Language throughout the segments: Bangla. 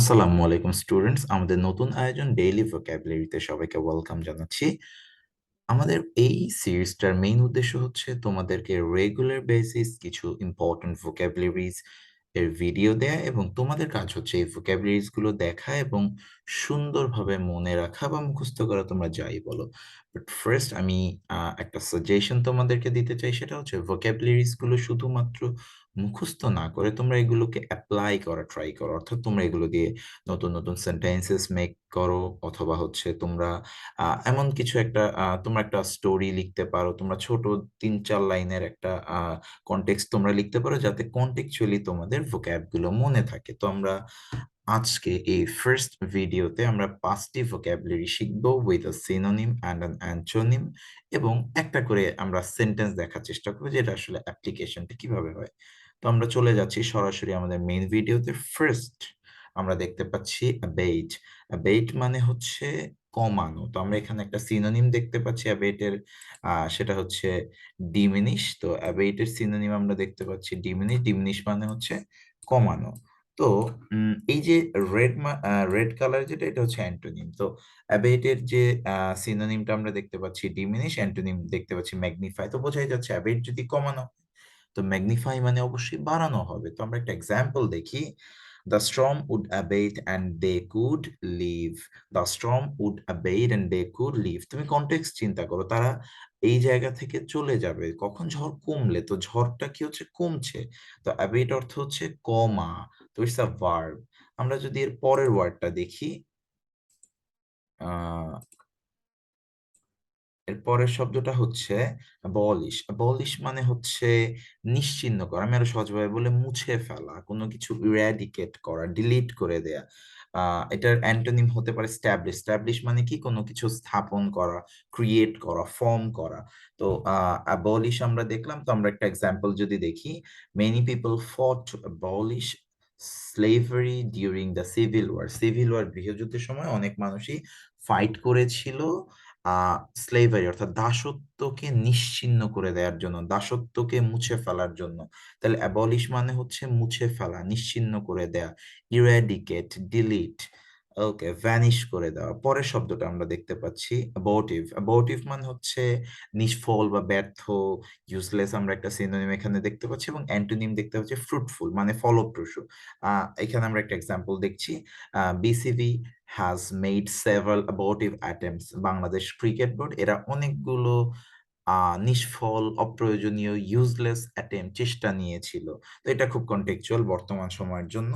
আসসালামু আলাইকুম স্টুডেন্টস, আমাদের নতুন আয়োজন ডেইলি ভোক্যাবুলারিতে সবাইকে ওয়েলকাম জানাচ্ছি। আমাদের এই সিরিজটার মেইন উদ্দেশ্য হচ্ছে তোমাদেরকে রেগুলার বেসিস কিছু ইম্পর্ট্যান্ট ভোক্যাবুলারিজ এর ভিডিও দেয়া, এবং তোমাদের কাজ হচ্ছে এই ভোক্যাবুলারিজ গুলো দেখা এবং সুন্দরভাবে মনে রাখা বা মুখস্থ করা, তোমরা যাই বলো। বাট ফার্স্ট আমি একটা সাজেশন তোমাদেরকে দিতে চাই, সেটা হচ্ছে ভোক্যাবুলারিজ গুলো শুধুমাত্র মুখস্থ না করে তোমরা এগুলোকে অ্যাপ্লাই করা ট্রাই করো। অর্থাৎ তোমরা এগুলো দিয়ে নতুন নতুন সেন্টেন্সেস মেক করো, অথবা হচ্ছে তোমরা এমন কিছু একটা তোমরা একটা স্টোরি লিখতে পারো। তোমরা ছোট 3-4 লাইনের একটা কনটেক্সট তোমরা লিখতে পারো, যাতে কন্টেক্সচুয়ালি তোমাদের ভোক্যাব গুলো মনে থাকে। তো আমরা আজকে এই ফার্স্ট ভিডিওতে আমরা 5টি ভোক্যাবুলারি শিখবো with a synonym and an antonym, এবং একটা করে আমরা সেন্টেন্স দেখার চেষ্টা করবো যে এটা আসলে অ্যাপ্লিকেশনটা কিভাবে হয়। তো আমরা চলে যাচ্ছি সরাসরি আমাদের মেইন ভিডিওতে। ফার্স্ট আমরা দেখতে পাচ্ছি অ্যাবেট। অ্যাবেট মানে হচ্ছে কমানো। তো আমরা এখানে একটা সিনোনিম দেখতে পাচ্ছি অ্যাবেটের, সেটা হচ্ছে ডিমিনিশ। তো অ্যাবেটের সিনোনিম আমরা দেখতে পাচ্ছি ডিমিনিশ। ডিমিনিশ মানে হচ্ছে কমানো। তো এই যে রেড কালার যেটা, এটা হচ্ছে অ্যান্টোনিম। তো অ্যাবেটের যে সিনোনিমটা আমরা দেখতে পাচ্ছি ডিমিনিশ, অ্যান্টোনিম দেখতে পাচ্ছি ম্যাগনিফাই। তো বোঝাই যাচ্ছে অ্যাবেট যদি কমানো, তো ম্যাগনিফাই মানে অবশ্যই বাড়ানো হবে। তো আমরা একটা এক্সাম্পল দেখি। The storm would abate and they could leave. The storm would abate and they could leave. তুমি কনটেক্সট চিন্তা করো, তারা এই জায়গা থেকে চলে যাবে কখন? ঝড় কমলে। তো ঝড়টা কি হচ্ছে? কমছে। তো অ্যাবেট অর্থ হচ্ছে কমা। তো ইটস আ ভার্ব। আমরা যদি এর পরের ওয়ার্ডটা দেখি, আহ এর পরের শব্দটা হচ্ছে অ্যাবলিশ। অ্যাবলিশ মানে হচ্ছে নিশ্চিহ্ন করা। আমি আরো সহজভাবে বলে মুছে ফেলা, কোনো কিছু ইরাডিকেট করা, ডিলিট করে দেয়া। এটার অ্যান্টোনিম হতে পারে স্ট্যাবলিশ। স্ট্যাবলিশ মানে কি? কোনো কিছু স্থাপন করা, ক্রিয়েট করা, ফর্ম করা। তো অ্যাবলিশ আমরা দেখলাম। তো আমরা একটা এক্সাম্পল যদি দেখি, many people fought to abolish slavery during the civil war. Civil war, গৃহযুদ্ধের সময় অনেক মানুষই ফাইট করেছিল স্লেভারি অর্থাৎ দাসত্বকে নিশ্চিহ্ন করে দেওয়ার জন্য, দাসত্বকে মুছে ফেলার জন্য। তাহলে অ্যাবলিশ মানে হচ্ছে মুছে ফেলা, নিশ্চিহ্ন করে দেয়া, ইরাডিকেট, ডিলিট, ওকে, ভ্যানিশ করে দেওয়া। পরের শব্দটা আমরা দেখতে পাচ্ছি অ্যাবর্টিভ। অ্যাবর্টিভ মানে হচ্ছে নিষ্ফল বা ব্যর্থ, ইউজলেস। আমরা একটা সিনোনিম এখানে দেখতে পাচ্ছি, এবং অ্যান্টোনিম দেখতে পাচ্ছি ফ্রুটফুল মানে ফলপ্রসূ। এখানে আমরা একটা এক্সাম্পল দেখছি, BCB has made several abortive attempts. Bangladesh cricket board এরা অনেকগুলো নিষ্ফল, অপ্রয়োজনীয়, ইউজলেস অ্যাটেম্প, চেষ্টা নিয়েছিল। তো এটা খুব কন্টেক্সচুয়াল বর্তমান সময়ের জন্য।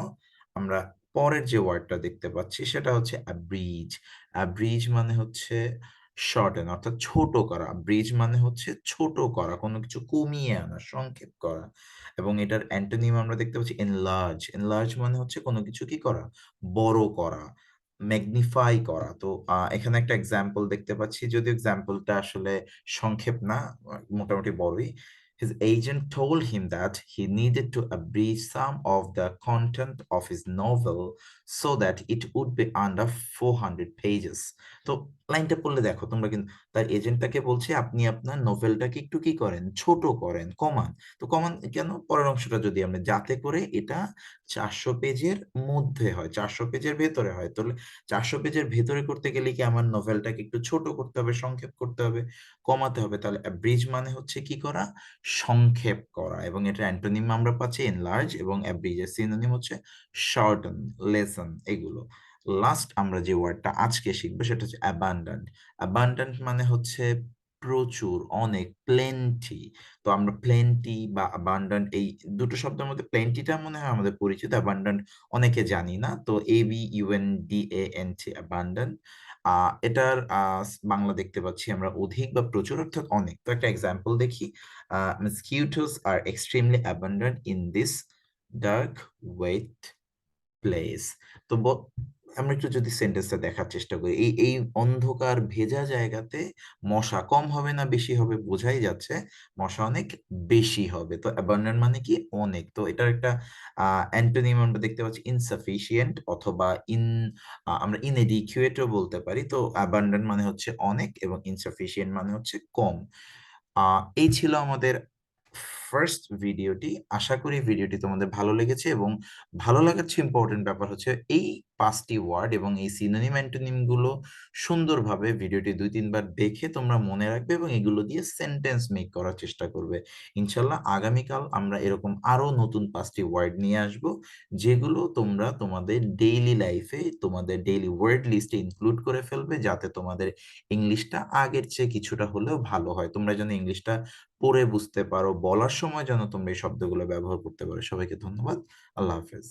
আমরা পরের যে ওয়ার্ডটা দেখতে পাচ্ছি সেটা হচ্ছে অ্যাব্রিজ। অ্যাব্রিজ মানে হচ্ছে শর্টেন অর্থাৎ ছোট করা। ব্রিজ মানে হচ্ছে ছোট করা, কোনো কিছু কমিয়ে আনা, সংক্ষেপ করা। এবং এটার অ্যান্টোনিম আমরা দেখতে পাচ্ছি এনলার্জ। এনলার্জ মানে হচ্ছে কোনো কিছু কি করা? বড় করা, ম্যাগনিফাই করা। তো এখানে একটা এক্সাম্পল দেখতে পাচ্ছি, যদিও এক্সাম্পলটা আসলে সংক্ষেপ না, মোটামুটি বড়ই। His agent told him that he needed to abridge some of the content of his novel so that it would be under 400 pages. তো লাইনটা পড়লে দেখো তোমরা, কিন্তু তার এজেন্ট তাকে বলছে আপনি আপনার নোভেলটাকে একটু কি করেন? ছোট করেন, কমান। তো কমান কেন? পরের অংশটা যদি আমরা, যাতে করে এটা 400 পেজের মধ্যে হয়, 400 পেজের ভেতরে হয়। তাহলে 400 পেজের ভেতরে করতে গেলে কি আমার নোভেলটাকে একটু ছোট করতে হবে, সংক্ষেপ করতে হবে, কমাতে হবে। তাহলে ব্রিজ মানে হচ্ছে কি করা? সংক্ষেপ করা। এবং এটা অ্যান্টোনিম আমরা পাচ্ছি এনলার্জ, এবং ব্রিজের সিনোনিম হচ্ছে শর্টন, লেসন, এগুলো। লাস্ট আমরা যে ওয়ার্ডটা আজকে শিখবো সেটা হচ্ছে অ্যাবান্ডান্ট। অ্যাবান্ডান্ট মানে হচ্ছে প্রচুর, অনেক, প্লেন্টি। তো আমরা প্লেন্টি বা অ্যাবান্ডান্ট, এই দুটো শব্দের মধ্যে প্লেন্টিটা মনে হয় আমাদের পরিচিত, অ্যাবান্ডান্ট অনেকে জানি না। তো ABUNDANT, অ্যাবান্ডান্ট। এটার বাংলা দেখতে পাচ্ছি আমরা অধিক বা প্রচুর অর্থাৎ অনেক। তো একটা এক্সাম্পল দেখি, mosquitoes are extremely abundant in this dark wet place. তো আমরা একটু যদি সেন্টেন্সটা দেখার চেষ্টা করি, এই এই অন্ধকার ভেজা জায়গাতে মশা কম হবে না বেশি হবে? বোঝাই যাচ্ছে মশা অনেক বেশি হবে। তো অ্যাবান্ডেন্ট মানে কি? অনেক। তো এটার একটা অ্যান্টোনিম আমরা দেখতে পাচ্ছি ইনসাফিসিয়েন্ট, অথবা আমরা ইনএডিকুয়েটও বলতে পারি। তো অ্যাবান্ডেন্ট মানে হচ্ছে অনেক, এবং ইনসাফিসিয়েন্ট মানে হচ্ছে কম। এই ছিল আমাদের ফার্স্ট ভিডিওটি। আশা করি ভিডিওটি তোমাদের ভালো লেগেছে, এবং ভালো লাগার চেয়ে ইম্পর্টেন্ট ব্যাপার হচ্ছে এই 5টি ওয়ার্ড, এবং এই সিনোনিম অ্যান্টোনিম গুলো সুন্দরভাবে ভিডিওটি 2-3 বার দেখে তোমরা মনে রাখবে এবং এগুলো দিয়ে সেন্টেন্স মেক করার চেষ্টা করবে। ইনশাল্লাহ আগামীকাল আমরা এরকম আরো নতুন 5টি ওয়ার্ড নিয়ে আসব, যেগুলো তোমরা তোমাদের ডেইলি লাইফে তোমাদের ডেইলি ওয়ার্ড লিস্টে ইনক্লুড করে ফেলবে, যাতে তোমাদের ইংলিশটা আগের চেয়ে কিছুটা হলেও ভালো হয়। তোমরা যেন ইংলিশটা পড়ে বুঝতে পারো, বলার সময় যেন তোমরা এই শব্দগুলো ব্যবহার করতে পারো। সবাইকে ধন্যবাদ। আল্লাহ হাফেজ।